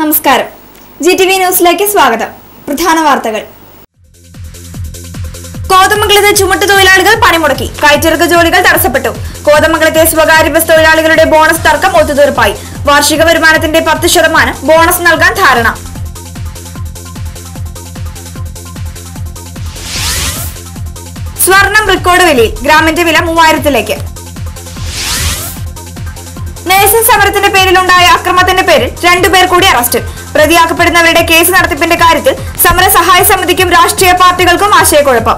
നമസ്കാരം. GTV ന്യൂസിലേക്ക് സ്വാഗതം. പ്രധാന വാർത്തകൾ. കോതമംഗലത്തെ ചുമട്ടുതൊഴിലാളികൾ പണിമുടക്കി. കയറ്റിറക്ക് ജോലികൾ തടസ്സപ്പെട്ടു. കോതമംഗലത്തെ സ്വകാര്യ ബസ് തൊഴിലാളികളുടെ ബോണസ് തർക്കം ഒത്തുതീർപ്പായി. വാർഷിക വരുമാനത്തിന്റെ 10% ബോണസ് നൽകാൻ ധാരണ. സ്വർണം റെക്കോർഡ് വിലയിൽ. ഗ്രാമിന്റെ വില 3000-ലേക്ക്. നഴ്സിംഗ് സമരത്തിന്റെ പേരിലുണ്ടായ അക്രമത്തിന്റെ പേരിൽ 2 പേർ കൂടി അറസ്റ്റിൽ. പ്രതിയാക്കപ്പെടുന്നവരുടെ കേസ് നടത്തിപ്പിന്റെ കാര്യത്തിൽ സമര സഹായ സമിതിക്കും രാഷ്ട്രീയ പാർട്ടികൾക്കും ആശയക്കുഴപ്പം.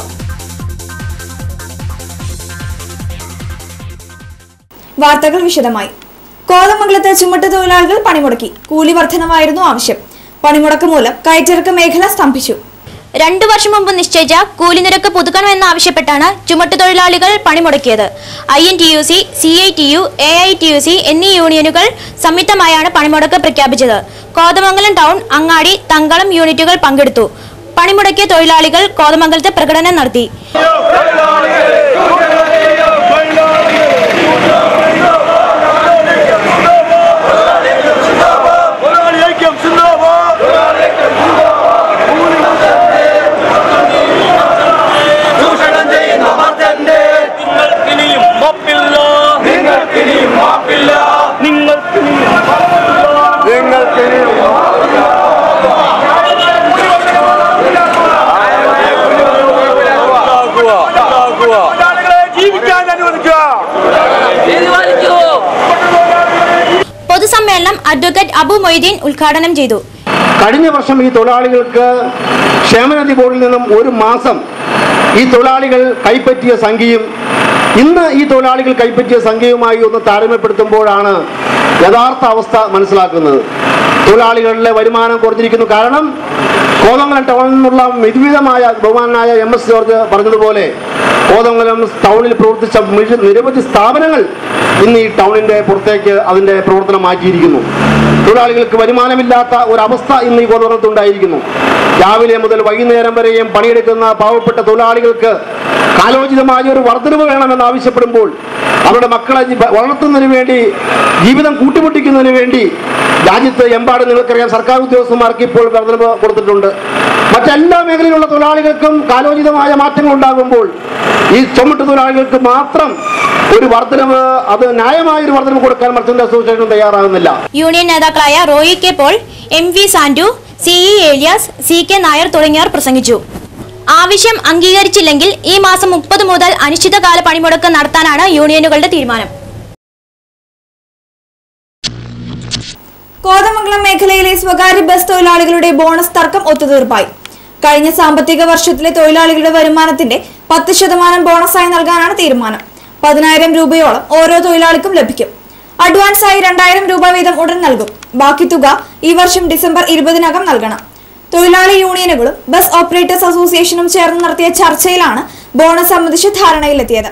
വാർത്തകൾ വിശദമായി. കോതമംഗലത്തെ ചുമട്ടുതൊഴിലാളികൾ പണിമുടക്കി. കൂലി വർധനവായിരുന്നു ആവശ്യം. പണിമുടക്ക് മൂലം കയറ്റിറക്ക് മേഖല സ്തംഭിച്ചു. 2 വർഷം മുമ്പ് നിശ്ചയിച്ച കൂലി നിരക്ക് പുതുക്കണമെന്നാവശ്യപ്പെട്ടാണ് ചുമട്ടുതൊഴിലാളികൾ പണിമുടക്കിയത്. INTUC, CITU, AITUC എന്നീ യൂണിയനുകൾ സംയുക്തമായാണ് പണിമുടക്ക് പ്രഖ്യാപിച്ചത്. കോതമംഗലം ടൗൺ, അങ്ങാടി, തങ്കളം യൂണിറ്റുകൾ പങ്കെടുത്തു. പണിമുടക്കിയ തൊഴിലാളികൾ കോതമംഗലത്ത് പ്രകടനം നടത്തി. പൊതുസമ്മേളനം അഡ്വക്കേറ്റ് അബു മൊയ്തീൻ ഉദ്ഘാടനം ചെയ്തു. കഴിഞ്ഞ വർഷം ഈ തൊഴിലാളികൾക്ക് ക്ഷേമനിധി ബോർഡിൽ നിന്നും 1 മാസം ഈ തൊഴിലാളികൾ കൈപ്പറ്റിയ സംഖ്യയും ഇന്ന് ഈ തൊഴിലാളികൾ കൈപ്പറ്റിയ സംഖ്യയുമായി ഒന്ന് താരതമ്യപ്പെടുത്തുമ്പോഴാണ് യഥാർത്ഥ അവസ്ഥ മനസ്സിലാക്കുന്നത്. തൊഴിലാളികളുടെ വരുമാനം കുറഞ്ഞിരിക്കുന്നു. കാരണം കോതമംഗലം ടൗണിൽ നിന്നുള്ള വിവിധമായ ബഹുമാനായ MS ജോർജ് പറഞ്ഞതുപോലെ കോതമംഗലം ടൗണിൽ പ്രവർത്തിച്ച നിരവധി സ്ഥാപനങ്ങൾ ഇന്ന് ഈ ടൗണിന്റെ പുറത്തേക്ക് അതിന്റെ പ്രവർത്തനം മാറ്റിയിരിക്കുന്നു. തൊഴിലാളികൾക്ക് വരുമാനമില്ലാത്ത ഒരവസ്ഥ ഇന്ന് ഈ കോതമംഗലത്തുണ്ടായിരിക്കുന്നു. രാവിലെ മുതൽ വൈകുന്നേരം വരെയും പണിയെടുക്കുന്ന പാവപ്പെട്ട തൊഴിലാളികൾക്ക് കാലോചിതമായ ഒരു വർധനവ് വേണമെന്ന് ആവശ്യപ്പെടുമ്പോൾ അവരുടെ മക്കളെ വളർത്തുന്നതിന് വേണ്ടി, ജീവിതം കൂട്ടിമുട്ടിക്കുന്നതിന് വേണ്ടി രാജ്യത്ത് എമ്പാടും നിങ്ങൾക്കറിയാം സർക്കാർ ഉദ്യോഗസ്ഥന്മാർക്ക് ഇപ്പോൾ വർധനവ് കൊടുത്തിട്ടുണ്ട്. മറ്റെല്ലാ മേഖലയിലുള്ള തൊഴിലാളികൾക്കും കാലോചിതമായ മാറ്റങ്ങൾ ഉണ്ടാകുമ്പോൾ ഈ ചുമട്ട് തൊഴിലാളികൾക്ക് മാത്രം ഒരു വർധനവ്, അത് ന്യായമായ ഒരു വർധനവ് കൊടുക്കാൻ മർച്ചന്റ് അസോസിയേഷൻ തയ്യാറാകുന്നില്ല. യൂണിയൻ നേതാക്കളായ Roy K Paul, MV Santu, CE Elias, CK Nair തുടങ്ങിയവർ പ്രസംഗിച്ചു. ആവശ്യം അംഗീകരിച്ചില്ലെങ്കിൽ ഈ മാസം 30 മുതൽ അനിശ്ചിതകാല പണിമുടക്ക് നടത്താനാണ് യൂണിയനുകളുടെ തീരുമാനം. കോതമംഗലം മേഖലയിലെ സ്വകാര്യ ബസ് തൊഴിലാളികളുടെ ബോണസ് തർക്കം ഒത്തുതീർപ്പായി. കഴിഞ്ഞ സാമ്പത്തിക വർഷത്തിലെ തൊഴിലാളികളുടെ വരുമാനത്തിന്റെ 10% ബോണസായി നൽകാനാണ് തീരുമാനം. 10,000 രൂപയോളം ഓരോ തൊഴിലാളിക്കും ലഭിക്കും. അഡ്വാൻസായി 2,000 രൂപ വീതം ഉടൻ നൽകും. ബാക്കി തുക ഈ വർഷം ഡിസംബർ 20-നകം നൽകണം. തൊഴിലാളി യൂണിയനുകളും ബസ് ഓപ്പറേറ്റേഴ്സ് അസോസിയേഷനും ചേർന്ന് നടത്തിയ ചർച്ചയിലാണ് ബോണസ് സംബന്ധിച്ച് ധാരണയിലെത്തിയത്.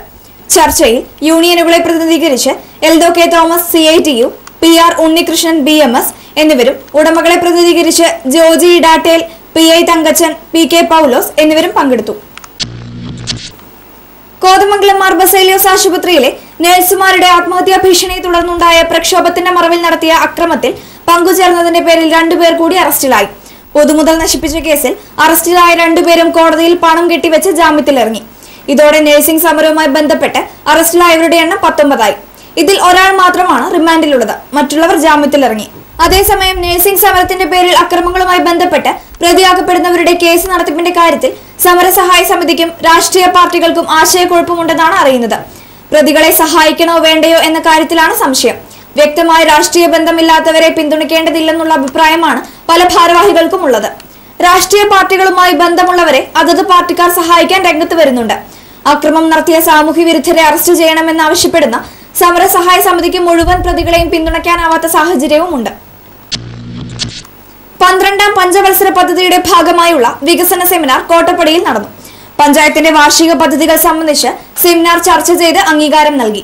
ചർച്ചയിൽ യൂണിയനുകളെ പ്രതിനിധീകരിച്ച് Eldho K Thomas, CITU, PR Unnikrishnan, BMS എന്നിവരും ഉടമകളെ പ്രതിനിധീകരിച്ച് ജോജി ഇടാട്ടേൽ, PI തങ്കച്ചൻ, PK പൗലോസ് എന്നിവരും പങ്കെടുത്തു. കോതമംഗലം മാർ ബസേലിയോസ് ആശുപത്രിയിലെ നഴ്സുമാരുടെ ആത്മഹത്യാ ഭീഷണിയെ തുടർന്നുണ്ടായ പ്രക്ഷോഭത്തിന്റെ മറവിൽ നടത്തിയ അക്രമത്തിൽ പങ്കുചേർന്നതിന്റെ പേരിൽ 2 പേർ കൂടി അറസ്റ്റിലായി. പൊതുമുതൽ നശിപ്പിച്ച കേസിൽ അറസ്റ്റിലായ 2 പേരും കോടതിയിൽ പണം കെട്ടിവെച്ച് ജാമ്യത്തിലിറങ്ങി. ഇതോടെ നഴ്സിംഗ് സമരവുമായി ബന്ധപ്പെട്ട് അറസ്റ്റിലായവരുടെ എണ്ണം 19ആയി. ഇതിൽ ഒരാൾ മാത്രമാണ് റിമാൻഡിലുള്ളത്. മറ്റുള്ളവർ ജാമ്യത്തിലിറങ്ങി. അതേസമയം നഴ്സിംഗ് സമരത്തിന്റെ പേരിൽ അക്രമങ്ങളുമായി ബന്ധപ്പെട്ട് പ്രതിയാക്കപ്പെടുന്നവരുടെ കേസ് നടത്തിപ്പിന്റെ കാര്യത്തിൽ സമരസഹായ സമിതിക്കും രാഷ്ട്രീയ പാർട്ടികൾക്കും ആശയക്കുഴപ്പമുണ്ടെന്നാണ് അറിയുന്നത്. പ്രതികളെ സഹായിക്കണോ വേണ്ടയോ എന്ന കാര്യത്തിലാണ് സംശയം. വ്യക്തമായ രാഷ്ട്രീയ ബന്ധമില്ലാത്തവരെ പിന്തുണയ്ക്കേണ്ടതില്ലെന്നുള്ള അഭിപ്രായമാണ് പല ഭാരവാഹികൾക്കും ഉള്ളത്. രാഷ്ട്രീയ പാർട്ടികളുമായി ബന്ധമുള്ളവരെ അതത് പാർട്ടിക്കാർ സഹായിക്കാൻ രംഗത്ത് വരുന്നുണ്ട്. അക്രമം നടത്തിയ സാമൂഹ്യ വിരുദ്ധരെ അറസ്റ്റ് ചെയ്യണമെന്നാവശ്യപ്പെടുന്ന സമരസഹായ സമിതിക്ക് മുഴുവൻ പ്രതികളെയും പിന്തുണയ്ക്കാനാവാത്ത സാഹചര്യവുമുണ്ട്. 12ാം പഞ്ചവത്സര പദ്ധതിയുടെ ഭാഗമായുള്ള വികസന സെമിനാർ കോട്ടപ്പടിയിൽ നടന്നു. പഞ്ചായത്തിന്റെ വാർഷിക പദ്ധതികൾ സംബന്ധിച്ച് സെമിനാർ ചർച്ച ചെയ്ത് അംഗീകാരം നൽകി.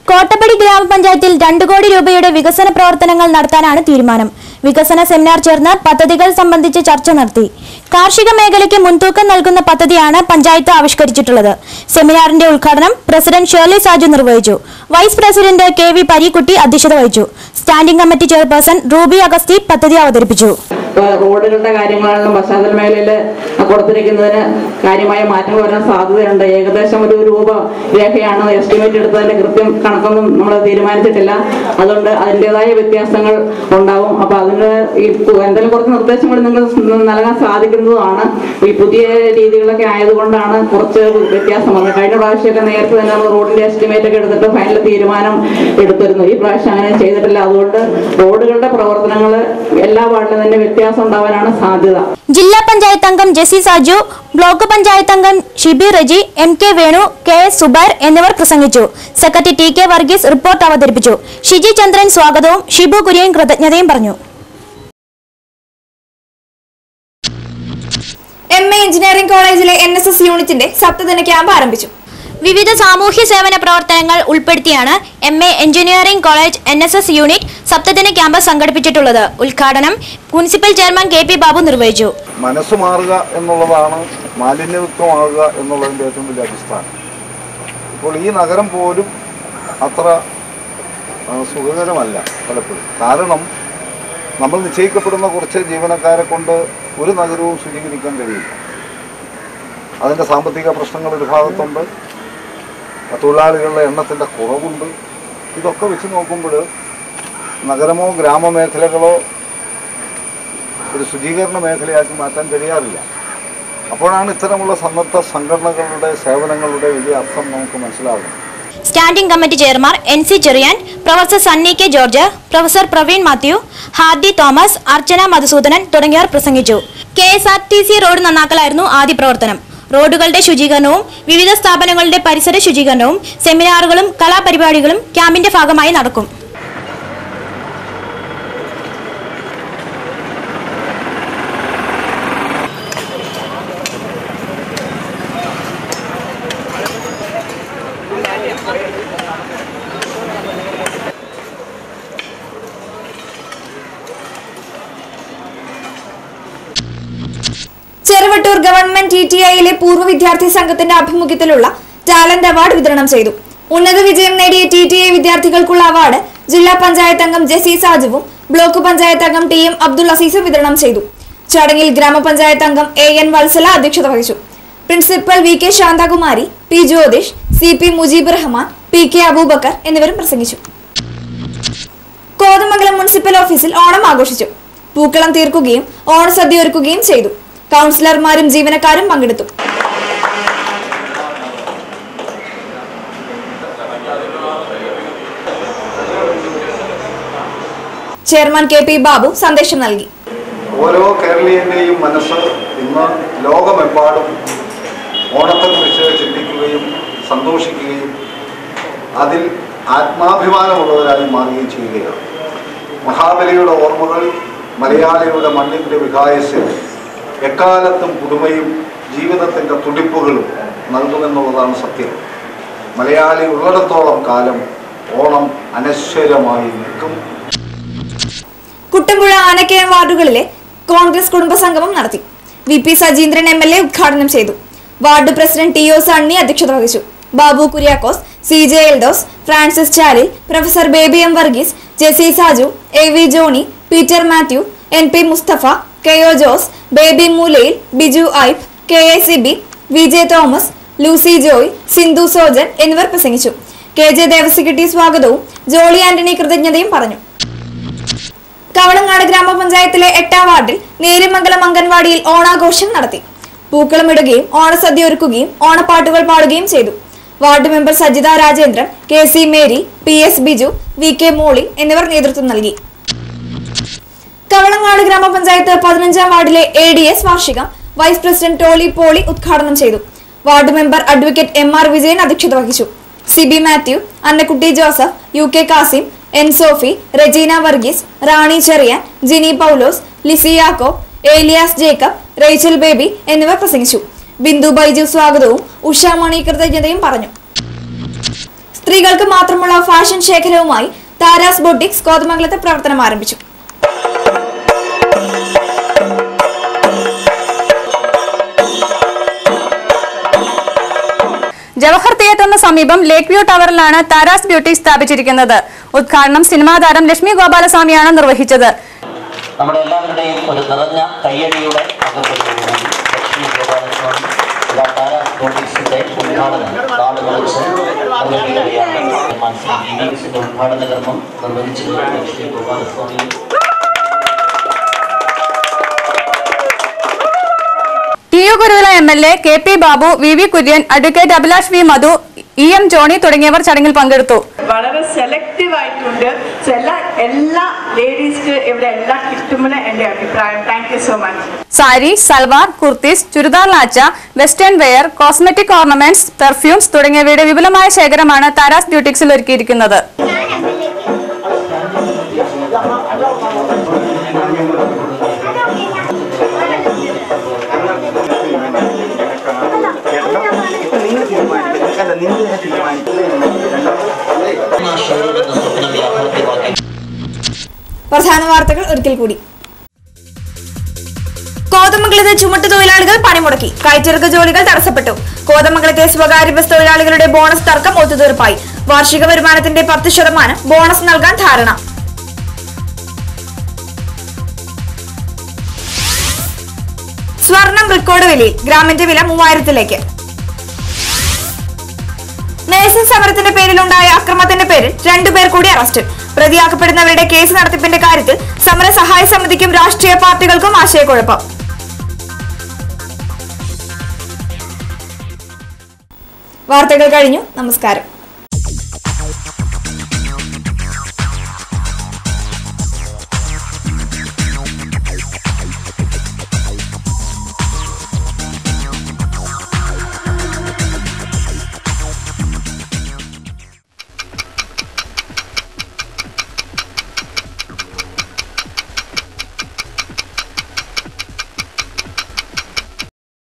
കോട്ടപ്പടി ഗ്രാമപഞ്ചായത്തിൽ 2 കോടി രൂപയുടെ വികസന പ്രവർത്തനങ്ങൾ നടത്താനാണ് തീരുമാനം. വികസന സെമിനാർ ചേർന്ന് പദ്ധതികൾ സംബന്ധിച്ച് ചർച്ച നടത്തി. കാർഷിക മേഖലയ്ക്ക് മുൻതൂക്കം നൽകുന്ന പദ്ധതിയാണ് പഞ്ചായത്ത് ആവിഷ്കരിച്ചിട്ടുള്ളത്. സെമിനാറിന്റെ ഉദ്ഘാടനം പ്രസിഡന്റ് ഷേർലി സാജു നിർവഹിച്ചു. വൈസ് പ്രസിഡന്റ് KV പരീക്കുട്ടി അധ്യക്ഷത വഹിച്ചു. സ്റ്റാൻഡിംഗ് കമ്മിറ്റി ചെയർപേഴ്സൺ റൂബി അഗസ്തി പദ്ധതി അവതരിപ്പിച്ചു. റോഡുകളുടെ കാര്യങ്ങളിലും പശ്ചാത്തല മേഖലയിൽ കൊടുത്തിരിക്കുന്നതിന് കാര്യമായ മാറ്റങ്ങൾ വരാൻ സാധ്യതയുണ്ട്. ഏകദേശം ഒരു രൂപരേഖയാണ് എസ്റ്റിമേറ്റ് എടുത്തതിന്റെ കൃത്യം കണക്കൊന്നും നമ്മൾ തീരുമാനിച്ചിട്ടില്ല. അതുകൊണ്ട് അതിൻ്റെതായ വ്യത്യാസങ്ങൾ ഉണ്ടാവും. അപ്പൊ അതിന് ഈ എന്തെങ്കിലും കുറച്ച് നിർദ്ദേശങ്ങൾ നിങ്ങൾ നൽകാൻ സാധിക്കുന്നതാണ്. ഈ പുതിയ രീതികളൊക്കെ ആയതുകൊണ്ടാണ് കുറച്ച് വ്യത്യാസം വന്നത്. കഴിഞ്ഞ പ്രാവശ്യമൊക്കെ നേരത്തെ തന്നെ നമ്മൾ റോഡിന്റെ എസ്റ്റിമേറ്റ് ഒക്കെ എടുത്തിട്ട് ഫൈനൽ തീരുമാനം എടുത്തിരുന്നു. ഈ പ്രാവശ്യം അങ്ങനെ ചെയ്തിട്ടില്ല. അതുകൊണ്ട് റോഡുകളുടെ പ്രവർത്തനങ്ങൾ എല്ലാ വാർഡിലും തന്നെ വ്യത്യാസം ഉണ്ടാവാനാണ് സാധ്യത. ജില്ലാ പഞ്ചായത്ത് അംഗം ജെസി സാജു, ബ്ലോക്ക് പഞ്ചായത്ത് അംഗം ഷിബി റജി, MK വേണു, KS സുബൈർ എന്നിവർ പ്രസംഗിച്ചു. സെക്രട്ടറി TK വർഗീസ് റിപ്പോർട്ട് അവതരിപ്പിച്ചു. ഷിജി ചന്ദ്രൻ സ്വാഗതവും ഷിബു കുര്യൻ കൃതജ്ഞതയും പറഞ്ഞു. MA എഞ്ചിനീയറിംഗ് കോളേജിലെ NSS യൂണിറ്റിന്റെ സപ്തദിന ക്യാമ്പ് ആരംഭിച്ചു. വിവിധ സാമൂഹ്യ സേവന പ്രവർത്തനങ്ങൾ ഉൾപ്പെടുത്തിയാണ് MA engineering college NSS unit സപ്തദിന ക്യാമ്പ് സംഘടിപ്പിച്ചിട്ടുള്ളത്. ഉദ്ഘാടനം മുനിസിപ്പൽ ചെയർമാൻ KP ബാബു നിർവഹിച്ചു. മനസ്സ് മാറുക എന്നുള്ളതാണ് മാലിന്യമുക്തമാകുക എന്നുള്ളതിൻ്റെ ഏറ്റവും വലിയ അടിസ്ഥാനം. ഇപ്പോൾ ഈ നഗരം പോലും അത്ര സുഖകരമല്ല പലപ്പോഴും. കാരണം നമ്മൾ നിശ്ചയിക്കപ്പെടുന്ന കുറച്ച് ജീവനക്കാരെ കൊണ്ട് ഒരു നഗരവും ശുചീകരിക്കാൻ കഴിയില്ല. അതിൻ്റെ സാമ്പത്തിക പ്രശ്നങ്ങൾ ഒരു ഭാഗത്തുണ്ട്, തൊഴിലാളികളുടെ എണ്ണത്തിൻ്റെ കുറവുണ്ട്. ഇതൊക്കെ വെച്ച് നോക്കുമ്പോൾ നഗരമോ ഗ്രാമമേഖലകളോ ഒരു ശുചീകരണ മേഖലയാക്കി മാറ്റാൻ കഴിയാറില്ല. അപ്പോഴാണ് ഇത്തരമുള്ള സന്നദ്ധ സംഘടനകളുടെ സേവനങ്ങളുടെ വലിയ അർത്ഥം നമുക്ക് മനസ്സിലാകുന്നത്. Standing committee chairman NC Cherian, professor Sunny K George, professor Praveen Mathew, Hardy Thomas, Archana Madhusoodanan തുടങ്ങിയവർ പ്രസംഗിച്ചു. KSRTC റോഡ് നന്നാക്കലായിരുന്നു ആദ്യ പ്രവർത്തനം. റോഡുകളുടെ ശുചീകരണവും വിവിധ സ്ഥാപനങ്ങളുടെ പരിസര ശുചീകരണവും സെമിനാറുകളും കലാപരിപാടികളും ക്യാമ്പിന്റെ ഭാഗമായി നടക്കും. ചെറുവട്ടൂർ ഗവൺമെന്റ് TTIയിലെ പൂർവ്വ വിദ്യാർത്ഥി സംഘത്തിന്റെ ആഭിമുഖ്യത്തിലുള്ള ടാലന്റ് അവാർഡ് വിതരണം ചെയ്തു. ഉന്നത വിജയം നേടിയ TTI വിദ്യാർത്ഥികൾക്കുള്ള അവാർഡ് ജില്ലാ പഞ്ചായത്ത് അംഗം ജെസി സാജുവും ബ്ലോക്ക് പഞ്ചായത്ത് അംഗം TM അബ്ദുൾ അസീസും വിതരണം ചെയ്തു. ചടങ്ങിൽ ഗ്രാമപഞ്ചായത്ത് അംഗം AN വത്സല അധ്യക്ഷത വഹിച്ചു. Principal VK Santhakumari, P Jyothish, CP Mujeeb Rahman, PK Aboobacker എന്നിവരും പ്രസംഗിച്ചു. കോതമംഗലം മുനിസിപ്പൽ ഓഫീസിൽ ഓണം ആഘോഷിച്ചു. പൂക്കളം തീർക്കുകയും ഓണസദ്യ ഒരുക്കുകയും ചെയ്തു. കൗൺസിലർമാരും ജീവനക്കാരും പങ്കെടുത്തു. ചെയർമാൻ KP ബാബു സന്ദേശം നൽകി. ഓരോ കേരളീയന്റെയും മനസ്സ് ഇന്ന് ലോകമെമ്പാടും ഓണത്തെക്കുറിച്ച് ചിന്തിക്കുകയും സന്തോഷിക്കുകയും അതിൽ ആത്മാഭിമാനമുള്ളവരായി മാറുകയും ചെയ്യുകയാണ്. മഹാബലിയുടെ ഓർമ്മകൾ മലയാളിയുടെ മണ്ണിൻ്റെ വികായസിൽ എക്കാലത്തും പുതുമയും ജീവിതത്തിൻ്റെ തുടിപ്പുകളും നൽകുമെന്നുള്ളതാണ് സത്യം. മലയാളി ഉള്ളിടത്തോളം കാലം ഓണം അനശ്വരമായി നിൽക്കും. കുട്ടമ്പുഴ ആനക്കയം വാർഡുകളിലെ കോൺഗ്രസ് കുടുംബസംഗമം നടത്തി. VP സജീന്ദ്രൻ MLA ഉദ്ഘാടനം ചെയ്തു. വാർഡ് പ്രസിഡന്റ് TO സണ്ണി അധ്യക്ഷത വഹിച്ചു. Babu Kuriakose, CJ Eldhose, Francis Chalil, professor Baby M Varghese, Jessy Saju, AV Johny, Peter Mathew, NP Musthafa, KO Jose, Baby Moolayil, Biju Ipe, KACB, VJ Thomas, Lucy Joy, Sindhu Sojan എന്നിവർ പ്രസംഗിച്ചു. KJ ദേവസിക്കുട്ടി സ്വാഗതവും ജോളി ആന്റണി കൃതജ്ഞതയും പറഞ്ഞു. കവളങ്ങാട് ഗ്രാമപഞ്ചായത്തിലെ 8ാം വാർഡിൽ നേര്യമംഗലം അംഗൻവാടിയിൽ ഓണാഘോഷം നടത്തി. പൂക്കളമിടുകയും ഓണസദ്യ ഒരുക്കുകയും ഓണപ്പാട്ടുകൾ പാടുകയും ചെയ്തു. Ward member Sajitha Rajendran, KC Mary, PS Biju, VK മോളി എന്നിവർ നേതൃത്വം നൽകി. കവളങ്ങാട് ഗ്രാമപഞ്ചായത്ത് 15ാം വാർഡിലെ ADS വാർഷികം വൈസ് പ്രസിഡന്റ് ടോളി പോളി ഉദ്ഘാടനം ചെയ്തു. Ward member advocate MR Vijayan അധ്യക്ഷത വഹിച്ചു. CB Mathew, Annakutty Joseph, UK Kasim, N Sophy, Regina Varghese, Rani Cherian, Jini Paulose, Lissy Yakob, Elias Jacob, Rachel baby എന്നിവർ പ്രസംഗിച്ചു. ബിന്ദു ബൈജു സ്വാഗതവും ഉഷ മണി കൃതജ്ഞതയും പറഞ്ഞു. സ്ത്രീകൾക്ക് മാത്രമുള്ള ഫാഷൻ ശേഖരവുമായി താരാസ് ബൊട്ടിക്സ് കോതമംഗലത്ത് പ്രവർത്തനം ആരംഭിച്ചു. സമീപം ലേക്ക് വ്യൂ ടവറിലാണ് താരാസ് ബ്യൂട്ടി സ്ഥാപിച്ചിരിക്കുന്നത്. ഉദ്ഘാടനം സിനിമാ താരം ലക്ഷ്മി ഗോപാലസ്വാമിയാണ് നിർവഹിച്ചത്. നമ്മുടെ എല്ലാവരുടെയും ഒരു നിറഞ്ഞ കയ്യടിയുടെ ലക്ഷ്മി ഗോപാലസ്വാമി താരാസ് ബ്യൂട്ടീസിന്റെ ഉദ്ഘാടനം നാളുകളിച്ച് നിർവഹിക്കുകയാണ്. ഉദ്ഘാടന കർമ്മം നിർവഹിച്ചത് ലക്ഷ്മി ഗോപാലസ്വാമി. ഗുരുവില MLA KP Babu, VV Kurian, advocate Abhilash V Madhu, EM Johnny തുടങ്ങിയവർ ചടങ്ങിൽ പങ്കെടുത്തു. വളരെ സെലക്റ്റീവ് ആയിട്ടുണ്ട്. എല്ലാ ലേഡീസ്ക്ക് ഇവിടെ എല്ലാം കിട്ടുമെന്ന് എന്റെ അഭിപ്രായം. Thank you so much. Sari, salwar, kurtis, churidar lacha, western wear, cosmetic ornaments, perfumes തുടങ്ങിയവയുടെ വിപുലമായ ശേഖരമാണ് താരാസ് ബ്യൂട്ടിക്സിൽ ഒരുക്കിയിരിക്കുന്നത്. പ്രധാന വാർത്തകൾ ഒരിക്കൽ കൂടി. കോതമംഗലത്തെ ചുമട്ടുതൊഴിലാളികൾ പണിമുടക്കി. കയറ്റിറക്ക് ജോലികൾ തടസ്സപ്പെട്ടു. കോതമംഗലത്തെ സ്വകാര്യ ബസ് തൊഴിലാളികളുടെ ബോണസ് തർക്കം ഒത്തുതീർപ്പായി. വാർഷിക വരുമാനത്തിന്റെ 10% ബോണസ് നൽകാൻ ധാരണ. സ്വർണം റെക്കോർഡ് വിലയിൽ. ഗ്രാമിന്റെ വില 3000-ലേക്ക്. നഴ്സിംഗ് സമരത്തിന്റെ പേരിലുണ്ടായ അക്രമത്തിന്റെ പേരിൽ 2 പേർ കൂടി അറസ്റ്റിൽ. പ്രതിയാക്കപ്പെടുന്നവരുടെ കേസ് നടത്തിപ്പിന്റെ കാര്യത്തിൽ സമര സഹായ സമിതിക്കും രാഷ്ട്രീയ പാർട്ടികൾക്കും ആശയക്കുഴപ്പം. വാർത്തകൾ കഴിഞ്ഞു. നമസ്കാരം.